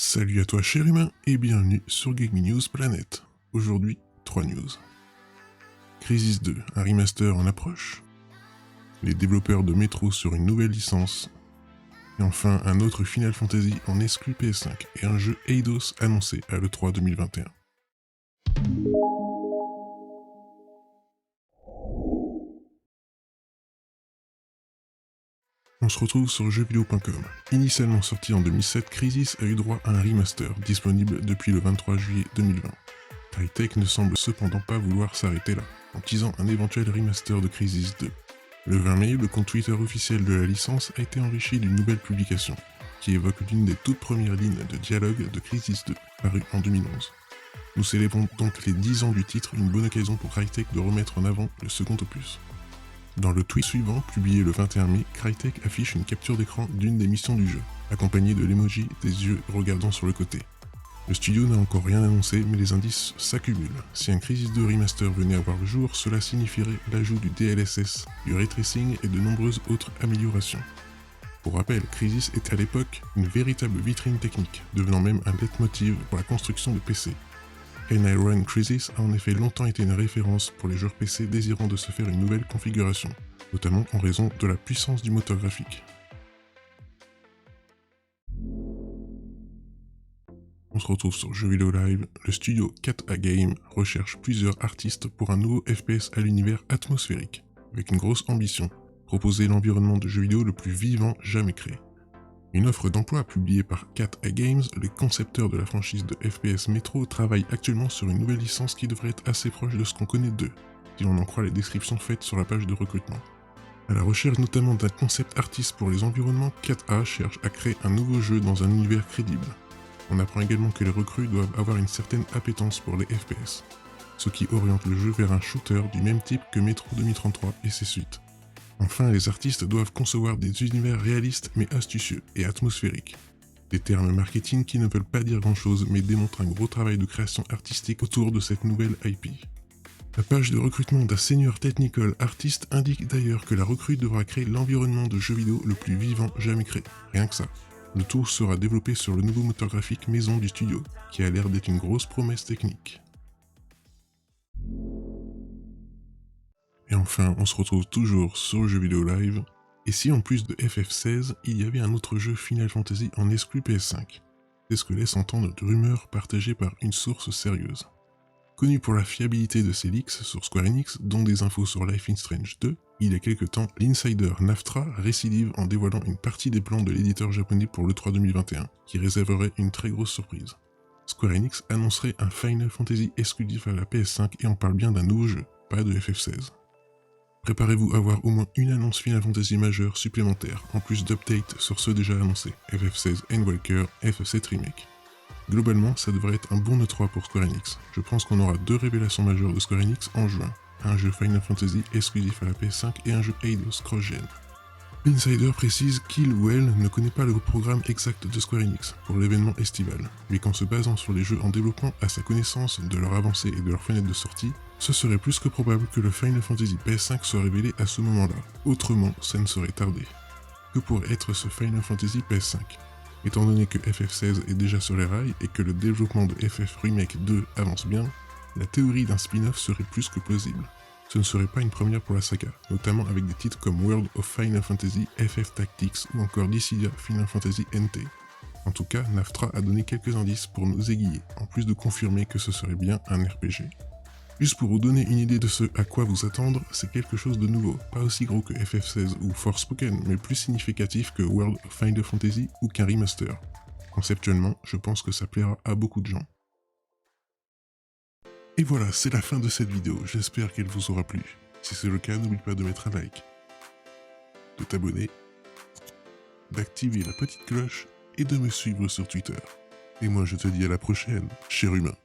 Salut à toi cher humain et bienvenue sur Gaming News Planet. Aujourd'hui, 3 news. Crysis 2, un remaster en approche. Les développeurs de Metro sur une nouvelle licence. Et enfin, un autre Final Fantasy en exclu PS5 et un jeu Eidos annoncé à l'E3 2021. On se retrouve sur jeuxvideo.com. Initialement sorti en 2007, Crysis a eu droit à un remaster, disponible depuis le 23 juillet 2020. Crytek ne semble cependant pas vouloir s'arrêter là, en teasant un éventuel remaster de Crysis 2. Le 20 mai, le compte Twitter officiel de la licence a été enrichi d'une nouvelle publication, qui évoque l'une des toutes premières lignes de dialogue de Crysis 2, paru en 2011. Nous célébrons donc les 10 ans du titre, une bonne occasion pour Crytek de remettre en avant le second opus. Dans le tweet suivant, publié le 21 mai, Crytek affiche une capture d'écran d'une des missions du jeu, accompagnée de l'emoji des yeux regardant sur le côté. Le studio n'a encore rien annoncé, mais les indices s'accumulent. Si un Crysis 2 Remaster venait à voir le jour, cela signifierait l'ajout du DLSS, du ray tracing et de nombreuses autres améliorations. Pour rappel, Crysis était à l'époque une véritable vitrine technique, devenant même un leitmotiv pour la construction de PC. Can I Run Crysis a en effet longtemps été une référence pour les joueurs PC désirant de se faire une nouvelle configuration, notamment en raison de la puissance du moteur graphique. On se retrouve sur Jeux Vidéo Live, le studio Cat A Game recherche plusieurs artistes pour un nouveau FPS à l'univers atmosphérique, avec une grosse ambition, proposer l'environnement de jeux vidéo le plus vivant jamais créé. Une offre d'emploi publiée par Cat A Games, les concepteurs de la franchise de FPS Metro travaillent actuellement sur une nouvelle licence qui devrait être assez proche de ce qu'on connaît d'eux, si l'on en croit les descriptions faites sur la page de recrutement. À la recherche notamment d'un concept artiste pour les environnements, Cat A cherche à créer un nouveau jeu dans un univers crédible. On apprend également que les recrues doivent avoir une certaine appétence pour les FPS, ce qui oriente le jeu vers un shooter du même type que Metro 2033 et ses suites. Enfin, les artistes doivent concevoir des univers réalistes mais astucieux et atmosphériques. Des termes marketing qui ne veulent pas dire grand chose mais démontrent un gros travail de création artistique autour de cette nouvelle IP. La page de recrutement d'un senior technical artist indique d'ailleurs que la recrue devra créer l'environnement de jeux vidéo le plus vivant jamais créé, rien que ça. Le tout sera développé sur le nouveau moteur graphique maison du studio, qui a l'air d'être une grosse promesse technique. Et enfin, on se retrouve toujours sur Jeux Vidéo Live, et si en plus de FF16, il y avait un autre jeu Final Fantasy en exclu PS5. C'est ce que laisse entendre de rumeurs partagées par une source sérieuse. Connu pour la fiabilité de ses leaks sur Square Enix, dont des infos sur Life is Strange 2, il y a quelques temps, l'insider Naftra récidive en dévoilant une partie des plans de l'éditeur japonais pour l'E3 2021, qui réserverait une très grosse surprise. Square Enix annoncerait un Final Fantasy exclusif à la PS5 et on parle bien d'un nouveau jeu, pas de FF16. Préparez-vous à voir au moins une annonce Final Fantasy majeure supplémentaire, en plus d'updates sur ceux déjà annoncés, FF16 Endwalker, FF7 Remake. Globalement, ça devrait être un bon E3 pour Square Enix. Je pense qu'on aura 2 révélations majeures de Square Enix en juin. Un jeu Final Fantasy exclusif à la PS5 et un jeu Eidos cross-gen. L'insider précise qu'il ou elle ne connaît pas le programme exact de Square Enix pour l'événement estival, mais qu'en se basant sur les jeux en développement à sa connaissance de leur avancée et de leur fenêtre de sortie, ce serait plus que probable que le Final Fantasy PS5 soit révélé à ce moment-là. Autrement, ça ne serait tardé. Que pourrait être ce Final Fantasy PS5 ? Étant donné que FF16 est déjà sur les rails et que le développement de FF Remake 2 avance bien, la théorie d'un spin-off serait plus que plausible. Ce ne serait pas une première pour la saga, notamment avec des titres comme World of Final Fantasy, FF Tactics ou encore Dissidia Final Fantasy NT. En tout cas, Naftra a donné quelques indices pour nous aiguiller, en plus de confirmer que ce serait bien un RPG. Juste pour vous donner une idée de ce à quoi vous attendre, c'est quelque chose de nouveau, pas aussi gros que FF16 ou Forspoken, mais plus significatif que World of Final Fantasy ou qu'un remaster. Conceptuellement, je pense que ça plaira à beaucoup de gens. Et voilà, c'est la fin de cette vidéo, j'espère qu'elle vous aura plu. Si c'est le cas, n'oublie pas de mettre un like, de t'abonner, d'activer la petite cloche et de me suivre sur Twitter. Et moi je te dis à la prochaine, cher humain.